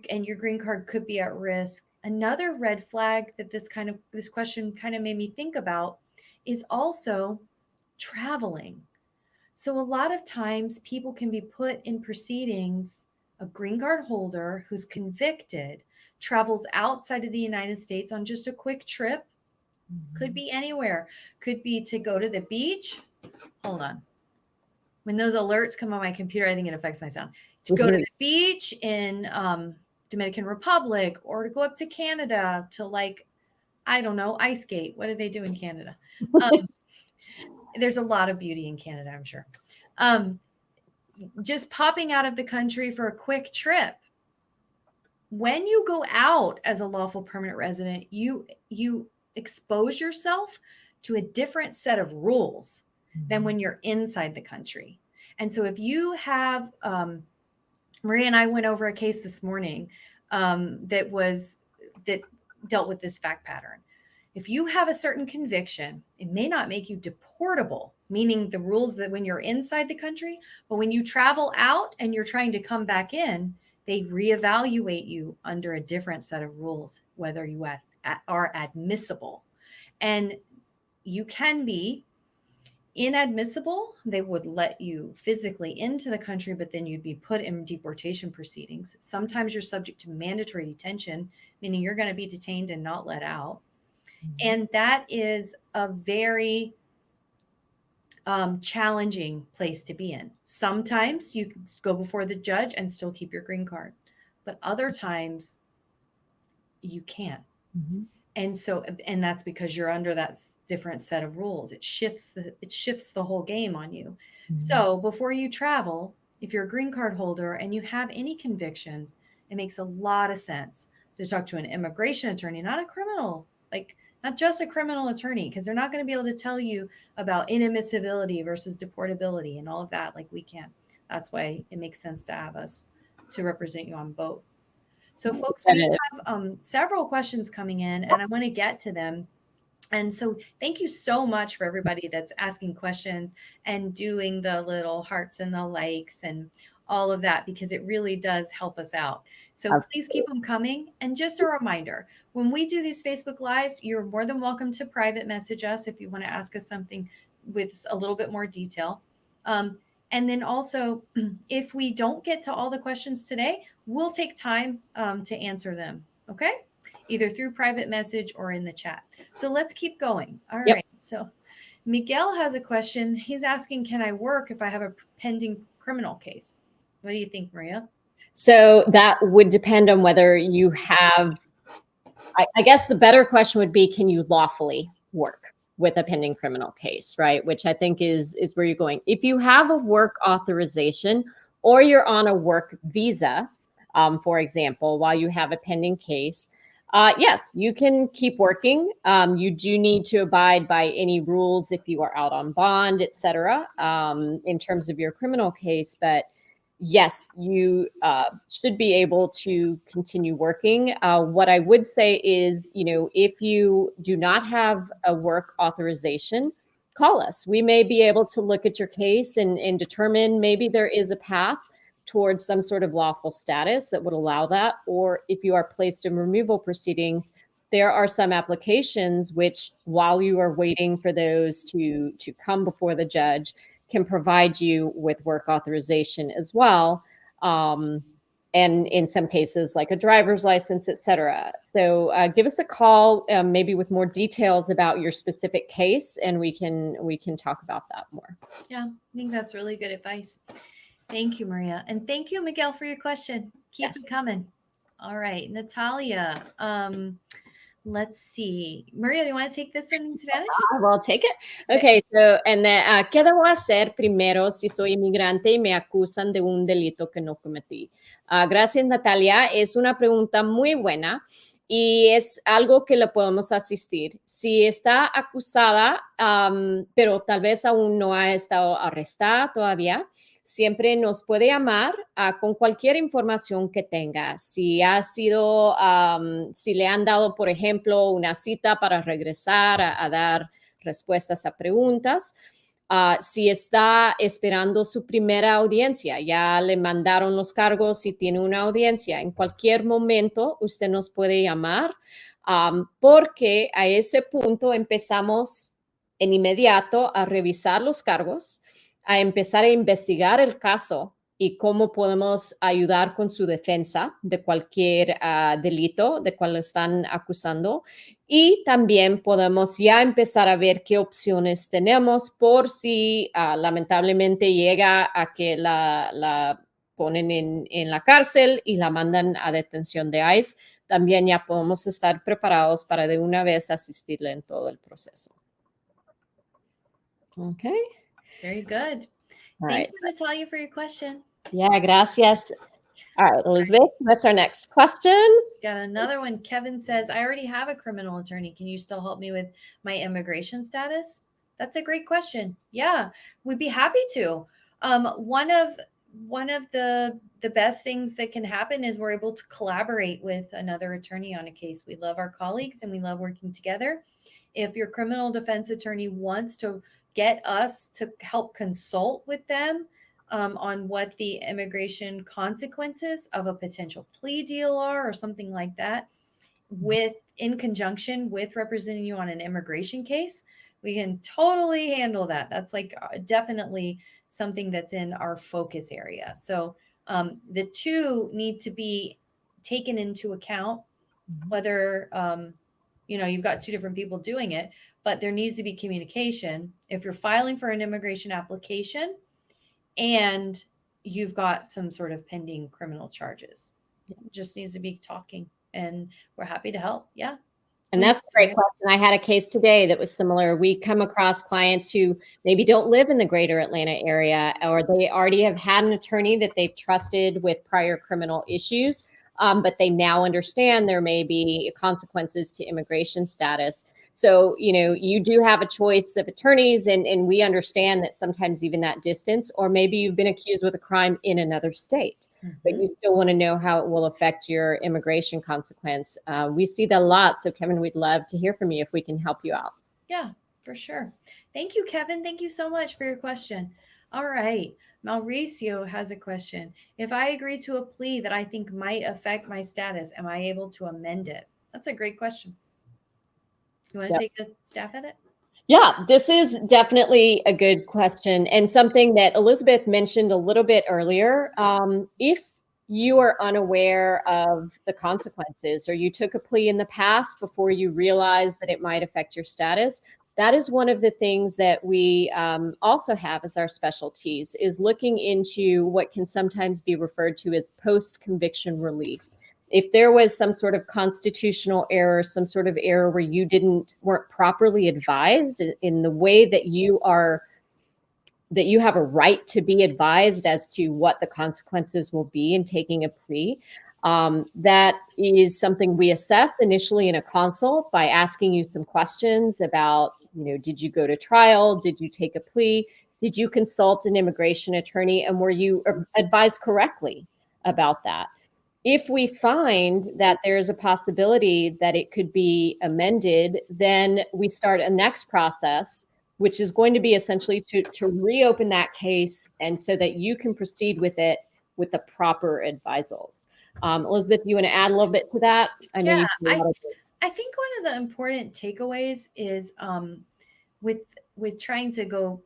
and your green card could be at risk. Another red flag that this question kind of made me think about is also traveling. So a lot of times people can be put in proceedings. A green card holder who's convicted travels outside of the United States on just a quick trip. Could be anywhere. Could be to go to the beach. Hold on. When those alerts come on my computer, I think it affects my sound. To go to the beach in Dominican Republic, or to go up to Canada to, like, I don't know, ice skate. What do they do in Canada? There's a lot of beauty in Canada, I'm sure. Just popping out of the country for a quick trip. When you go out as a lawful permanent resident, you expose yourself to a different set of rules than when you're inside the country. And so if you have, Maria and I went over a case this morning that dealt with this fact pattern. If you have a certain conviction, it may not make you deportable, meaning the rules that when you're inside the country, but when you travel out and you're trying to come back in, they reevaluate you under a different set of rules, whether you are admissible. And you can be inadmissible. They would let you physically into the country, but then you'd be put in deportation proceedings. Sometimes you're subject to mandatory detention, meaning you're going to be detained and not let out. And that is a very challenging place to be in. Sometimes you can go before the judge and still keep your green card, but other times you can't. And so, and that's because you're under that different set of rules. It shifts the whole game on you. So before you travel, if you're a green card holder and you have any convictions, it makes a lot of sense to talk to an immigration attorney, not a criminal, like not just a criminal attorney, because they're not going to be able to tell you about inadmissibility versus deportability and all of that like we can. That's why it makes sense to have us to represent you on both. So folks, we have several questions coming in and I want to get to them. And so thank you so much for everybody that's asking questions and doing the little hearts and the likes and all of that, because it really does help us out. So please keep them coming. And just a reminder, when we do these Facebook Lives, you're more than welcome to private message us if you want to ask us something with a little bit more detail. And then also, if we don't get to all the questions today, we'll take time to answer them, okay? Either through private message or in the chat. So let's keep going. All right. So Miguel has a question. He's asking, can I work if I have a pending criminal case? What do you think, Maria? So that would depend on whether you have, I guess the better question would be, can you lawfully work with a pending criminal case, right? Which I think is where you're going. If you have a work authorization or you're on a work visa, for example, while you have a pending case, yes, you can keep working. You do need to abide by any rules if you are out on bond, et cetera, in terms of your criminal case. But yes, you should be able to continue working. What I would say is, if you do not have a work authorization, call us. We may be able to look at your case and determine maybe there is a path towards some sort of lawful status that would allow that. Or if you are placed in removal proceedings, there are some applications which, while you are waiting for those to come before the judge, can provide you with work authorization as well. and in some cases like a driver's license, etc. So give us a call, maybe with more details about your specific case, and we can talk about that more. Yeah, I think that's really good advice. Thank you, Maria. And thank you, Miguel, for your question. Keep it coming. All right, Natalia. Let's see. Maria, do you want to take this in Spanish? I'll take it. Okay, so, and then, ¿qué debo hacer primero si soy inmigrante y me acusan de un delito que no cometí? Gracias, Natalia. Es una pregunta muy buena y es algo que le podemos asistir. Si está acusada, pero tal vez aún no ha estado arrestada todavía, siempre nos puede llamar con cualquier información que tenga. Si ha sido, si le han dado, por ejemplo, una cita para regresar a dar respuestas a preguntas. Si está esperando su primera audiencia, ya le mandaron los cargos y tiene una audiencia, en cualquier momento usted nos puede llamar porque a ese punto empezamos en inmediato a revisar los cargos, a empezar a investigar el caso y cómo podemos ayudar con su defensa de cualquier delito de cual están acusando. Y también podemos ya empezar a ver qué opciones tenemos por si lamentablemente llega a que la ponen en la cárcel y la mandan a detención de ICE. También ya podemos estar preparados para de una vez asistirle en todo el proceso. Okay. Very good. Thank you, Natalia, for your question. Yeah, gracias. All right, Elizabeth, what's our next question? Got another one. Kevin says, I already have a criminal attorney. Can you still help me with my immigration status? That's a great question. Yeah, we'd be happy to. One of the best things that can happen is we're able to collaborate with another attorney on a case. We love our colleagues and we love working together. If your criminal defense attorney wants to get us to help consult with them on what the immigration consequences of a potential plea deal are or something like that, in conjunction with representing you on an immigration case, we can totally handle that. That's like definitely something that's in our focus area. So the two need to be taken into account, whether you've got two different people doing it, but there needs to be communication. If you're filing for an immigration application and you've got some sort of pending criminal charges, it just needs to be talking, and we're happy to help. Yeah. And that's a great question. I had a case today that was similar. We come across clients who maybe don't live in the greater Atlanta area, or they already have had an attorney that they've trusted with prior criminal issues, but they now understand there may be consequences to immigration status. So, you do have a choice of attorneys, and we understand that sometimes even that distance, or maybe you've been accused with a crime in another state, but you still want to know how it will affect your immigration consequence. We see that a lot. So, Kevin, we'd love to hear from you if we can help you out. Yeah, for sure. Thank you, Kevin. Thank you so much for your question. All right. Mauricio has a question. If I agree to a plea that I think might affect my status, am I able to amend it? That's a great question. You want to take a stab at it? Yeah, this is definitely a good question, and something that Elizabeth mentioned a little bit earlier. If you are unaware of the consequences, or you took a plea in the past before you realized that it might affect your status, that is one of the things that we also have as our specialties, is looking into what can sometimes be referred to as post-conviction relief. If there was some sort of constitutional error, some sort of error where you weren't properly advised in the way that you have a right to be advised as to what the consequences will be in taking a plea, that is something we assess initially in a consult by asking you some questions about, did you go to trial? Did you take a plea? Did you consult an immigration attorney? And were you advised correctly about that? If we find that there's a possibility that it could be amended, then we start a next process, which is going to be essentially to reopen that case, and so that you can proceed with it with the proper advisals. Elizabeth, you want to add a little bit to that? I think one of the important takeaways is with trying to go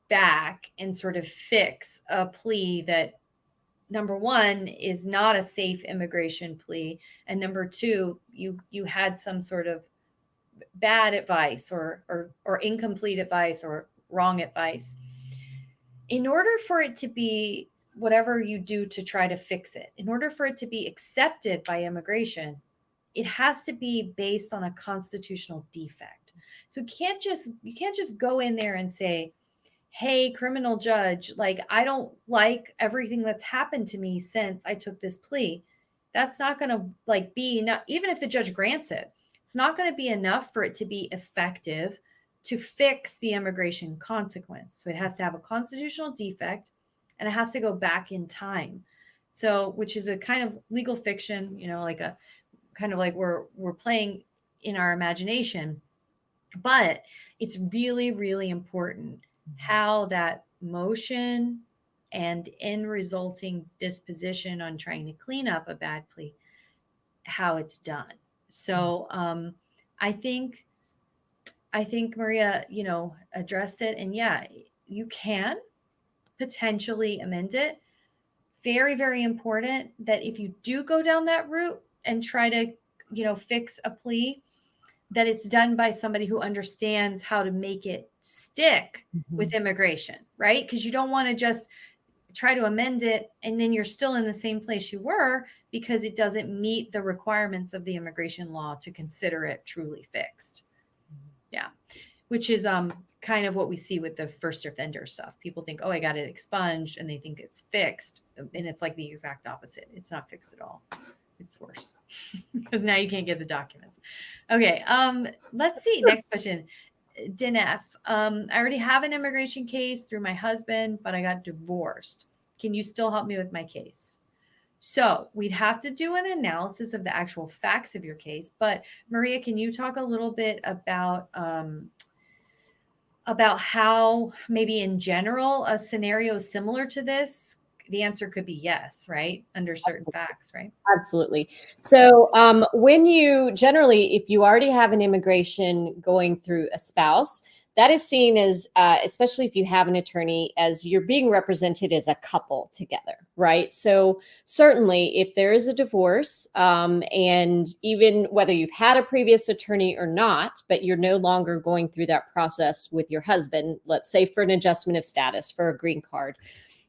back and sort of fix a plea that number one, is not a safe immigration plea, and number two, you had some sort of bad advice or incomplete advice or wrong advice. In order for it to be whatever you do to try to fix it, in order for it to be accepted by immigration, it has to be based on a constitutional defect. So you can't just go in there and say, hey, criminal judge, like, I don't like everything that's happened to me since I took this plea. That's not going to like be enough. Even if the judge grants it, it's not going to be enough for it to be effective to fix the immigration consequence. So it has to have a constitutional defect, and it has to go back in time. So, which is a kind of legal fiction, like a kind of like we're playing in our imagination. But it's really, really important how that motion and in resulting disposition on trying to clean up a bad plea, how it's done. So I think Maria, addressed it, and yeah, you can potentially amend it. Very, very important that if you do go down that route and try to, fix a plea, that it's done by somebody who understands how to make it stick with immigration, right? Because you don't want to just try to amend it and then you're still in the same place you were because it doesn't meet the requirements of the immigration law to consider it truly fixed. Yeah. Which is kind of what we see with the first offender stuff. People think, oh, I got it expunged, and they think it's fixed. And it's like the exact opposite. It's not fixed at all. It's worse because now you can't get the documents. Okay. Let's see. Next question. Dinef. I already have an immigration case through my husband, but I got divorced. Can you still help me with my case? So we'd have to do an analysis of the actual facts of your case. But Maria, can you talk a little bit about how maybe in general a scenario similar to this? The answer could be yes, right? Under certain facts, right? Absolutely. So, when you generally, if you already have an immigration going through a spouse, that is seen as, especially if you have an attorney, as you're being represented as a couple together, right? So, certainly, if there is a divorce, and even whether you've had a previous attorney or not, but you're no longer going through that process with your husband, let's say for an adjustment of status for a green card,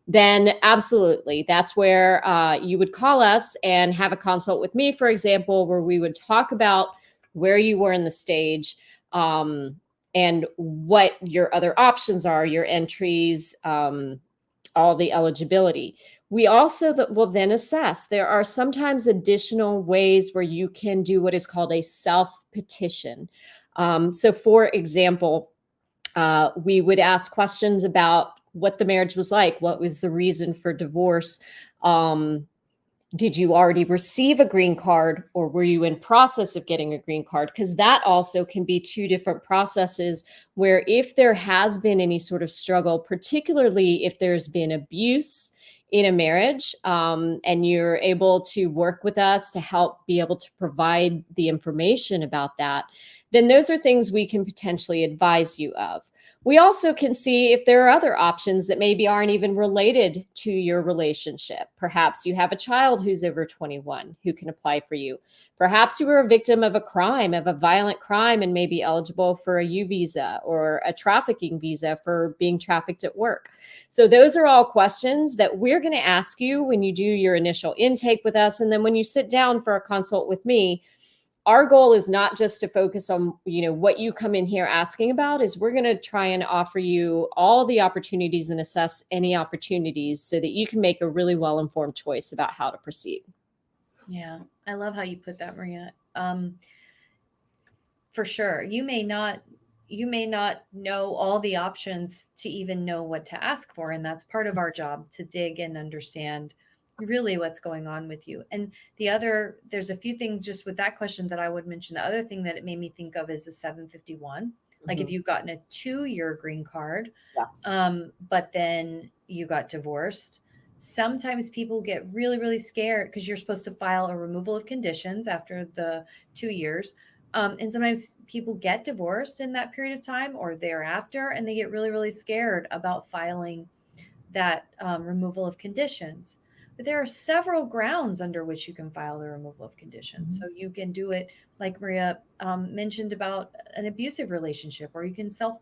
then absolutely, that's where you would call us and have a consult with me, for example, where we would talk about where you were in the stage, and what your other options are, your entries, all the eligibility. We also will then assess. There are sometimes additional ways where you can do what is called a self-petition. So, for example, we would ask questions about what the marriage was like. What was the reason for divorce? Did you already receive a green card, or were you in process of getting a green card? Because that also can be two different processes where if there has been any sort of struggle, particularly if there's been abuse in a marriage, and you're able to work with us to help be able to provide the information about that, then those are things we can potentially advise you of. We also can see if there are other options that maybe aren't even related to your relationship. Perhaps you have a child who's over 21 who can apply for you. Perhaps you were a victim of a crime, of a violent crime, and may be eligible for a U visa or a trafficking visa for being trafficked at work. So those are all questions that we're going to ask you when you do your initial intake with us. And then when you sit down for a consult with me, our goal is not just to focus on, what you come in here asking about. Is we're going to try and offer you all the opportunities and assess any opportunities so that you can make a really well-informed choice about how to proceed. Yeah, I love how you put that, Maria. For sure, you may not know all the options to even know what to ask for, and that's part of our job, to dig and understand really what's going on with you. And there's a few things just with that question that I would mention. The other thing that it made me think of is a 751. Like if you've gotten a 2-year green card, but then you got divorced, sometimes people get really, really scared because you're supposed to file a removal of conditions after the 2 years. And sometimes people get divorced in that period of time or thereafter, and they get really, really scared about filing that removal of conditions. But there are several grounds under which you can file the removal of conditions. So you can do it, like Maria mentioned, about an abusive relationship, or you can self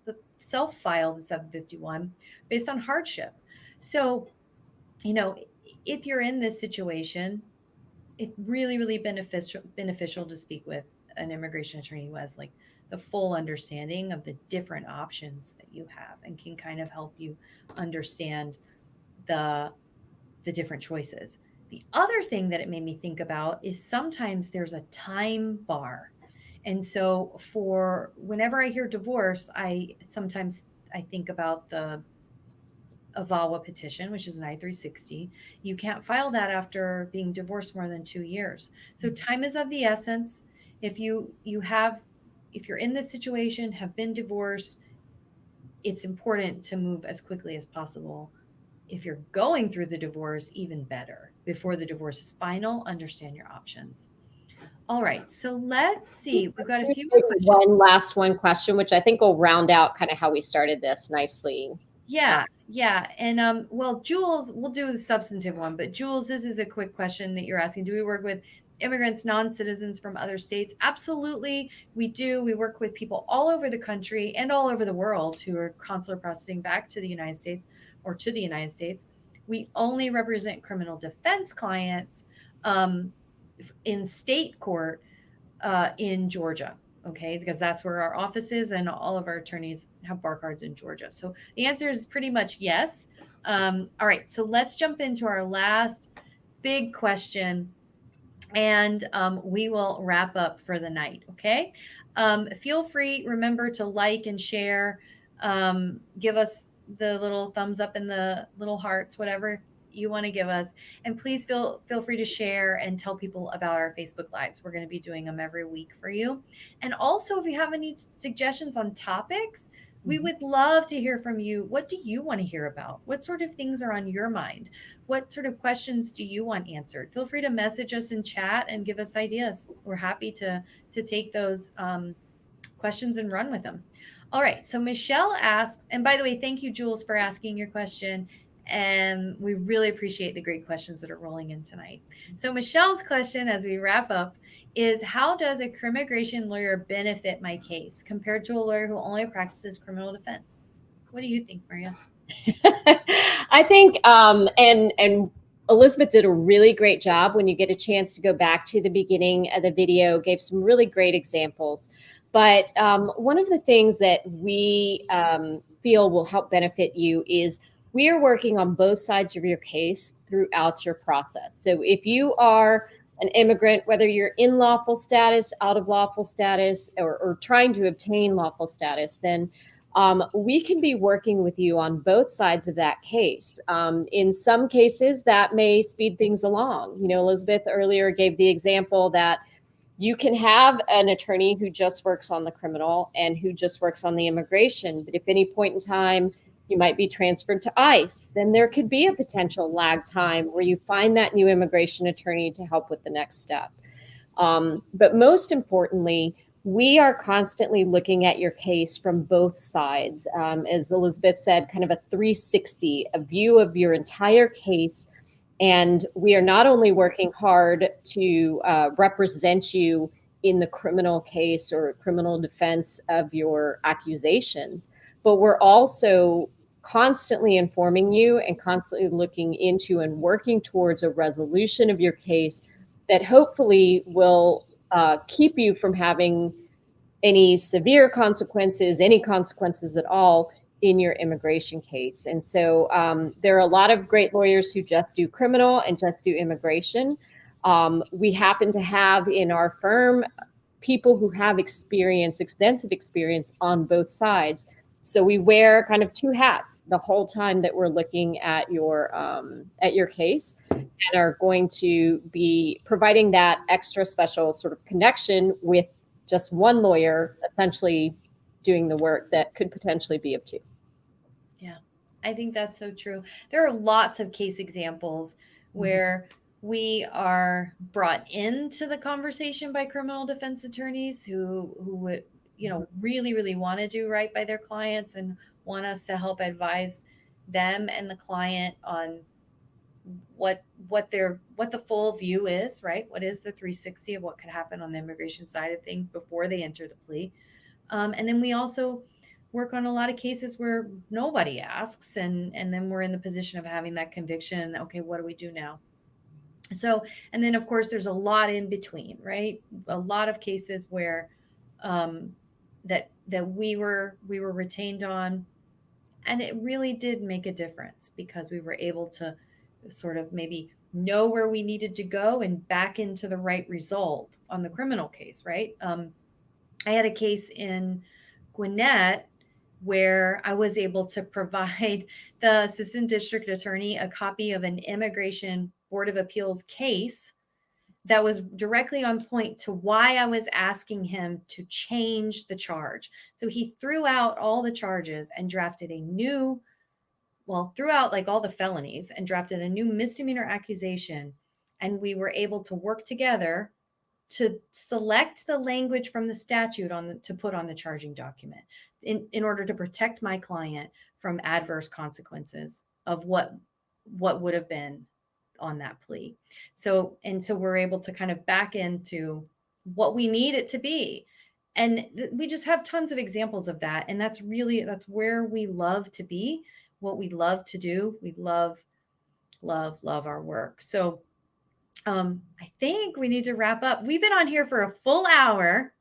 file the 751 based on hardship. So, if you're in this situation, it's really beneficial to speak with an immigration attorney who has like the full understanding of the different options that you have and can kind of help you understand the different choices. The other thing that it made me think about is sometimes there's a time bar. And so for whenever I hear divorce, I think about the AVAWA petition, which is an I-360. You can't file that after being divorced more than 2 years. So time is of the essence. If if you're in this situation, have been divorced, it's important to move as quickly as possible. If you're going through the divorce, even better. Before the divorce is final, understand your options. All right, so let's see. We've got a few more questions. One question, which I think will round out kind of how we started this nicely. Yeah. And well, Jules, we'll do the substantive one, but Jules, this is a quick question that you're asking. Do we work with immigrants, non-citizens from other states? Absolutely, we do. We work with people all over the country and all over the world who are consular processing back to the United States or to the United States. We only represent criminal defense clients in state court in Georgia. Okay, because that's where our office is, and all of our attorneys have bar cards in Georgia. So the answer is pretty much yes. All right, so let's jump into our last big question, and we will wrap up for the night. Okay, feel free, remember to like and share. Give us the little thumbs up and the little hearts, whatever you want to give us, and please feel free to share and tell people about our Facebook Lives. We're going to be doing them every week for you. And also, if you have any suggestions on topics, we would love to hear from you. What do you want to hear about? What sort of things are on your mind? What sort of questions do you want answered? Feel free to message us in chat and give us ideas. We're happy to take those questions and run with them. All right, so Michelle asks, and by the way, thank you, Jules, for asking your question. And we really appreciate the great questions that are rolling in tonight. So Michelle's question as we wrap up is, how does a crimmigration lawyer benefit my case compared to a lawyer who only practices criminal defense? What do you think, Maria? I think, and Elizabeth did a really great job when you get a chance to go back to the beginning of the video, gave some really great examples. But one of the things that we feel will help benefit you is we are working on both sides of your case throughout your process. So if you are an immigrant, whether you're in lawful status, out of lawful status, or trying to obtain lawful status, then we can be working with you on both sides of that case. In some cases, that may speed things along. Elizabeth earlier gave the example that you can have an attorney who just works on the criminal and who just works on the immigration. But if any point in time you might be transferred to ICE, then there could be a potential lag time where you find that new immigration attorney to help with the next step. But most importantly, we are constantly looking at your case from both sides. As Elizabeth said, kind of a 360, a view of your entire case. And we are not only working hard to represent you in the criminal case or criminal defense of your accusations, but we're also constantly informing you and constantly looking into and working towards a resolution of your case that hopefully will keep you from having any severe consequences, any consequences at all in your immigration case. And so there are a lot of great lawyers who just do criminal and just do immigration. We happen to have in our firm people who have extensive experience on both sides. So we wear kind of two hats the whole time that we're looking at your case, and are going to be providing that extra special sort of connection with just one lawyer essentially doing the work that could potentially be of two. Yeah, I think that's so true. There are lots of case examples where we are brought into the conversation by criminal defense attorneys who would, really want to do right by their clients and want us to help advise them and the client on what the full view is, right? What is the 360 of what could happen on the immigration side of things before they enter the plea. And then we also work on a lot of cases where nobody asks, and then we're in the position of having that conviction. Okay, what do we do now? So, and then of course there's a lot in between, right? A lot of cases where that we were retained on, and it really did make a difference because we were able to sort of maybe know where we needed to go and back into the right result on the criminal case, right? I had a case in Gwinnett where I was able to provide the assistant district attorney a copy of an immigration board of appeals case that was directly on point to why I was asking him to change the charge. So he threw out all the charges and drafted a new, threw out like all the felonies and drafted a new misdemeanor accusation. And we were able to work together to select the language from the statute to put on the charging document in order to protect my client from adverse consequences of what would have been on that plea. So we're able to kind of back into what we need it to be. And we just have tons of examples of that. And that's where we love to be, what we love to do. We love our work. So I think we need to wrap up. We've been on here for a full hour.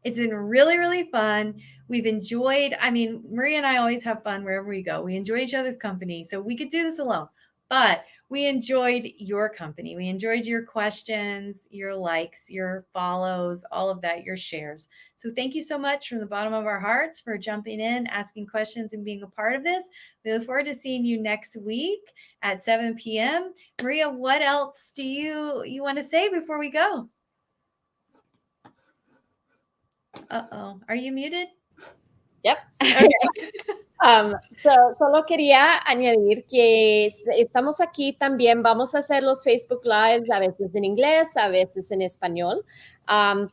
It's been really, really fun. We've enjoyed, Maria and I always have fun wherever we go. We enjoy each other's company. So we could do this alone, but we enjoyed your company. We enjoyed your questions, your likes, your follows, all of that, your shares. So thank you so much from the bottom of our hearts for jumping in, asking questions, and being a part of this. We look forward to seeing you next week at 7 p.m. Maria, what else do you want to say before we go? Uh-oh. Are you muted? Yep. Okay. Solo quería añadir que estamos aquí también, vamos a hacer los Facebook Lives a veces en inglés, a veces en español,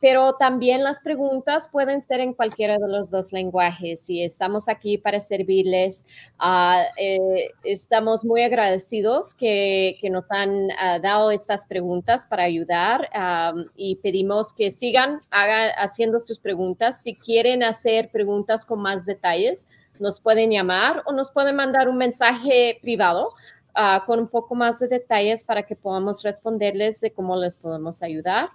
pero también las preguntas pueden ser en cualquiera de los dos lenguajes y estamos aquí para servirles. Estamos muy agradecidos que nos han dado estas preguntas para ayudar y pedimos que sigan haciendo sus preguntas. Si quieren hacer preguntas con más detalles, nos pueden llamar o nos pueden mandar un mensaje privado con un poco más de detalles para que podamos responderles de cómo les podemos ayudar.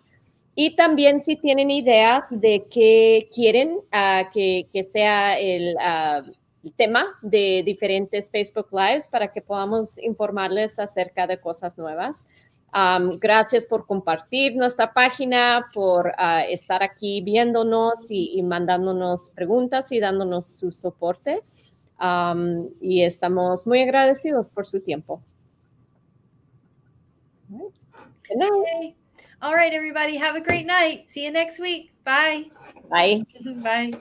Y también si tienen ideas de qué quieren que sea el tema de diferentes Facebook Lives para que podamos informarles acerca de cosas nuevas. Gracias por compartir nuestra página, por estar aquí viéndonos y mandándonos preguntas y dándonos su soporte. Y estamos muy agradecidos por su tiempo. Good night. Okay. All right, everybody. Have a great night. See you next week. Bye. Bye. Bye.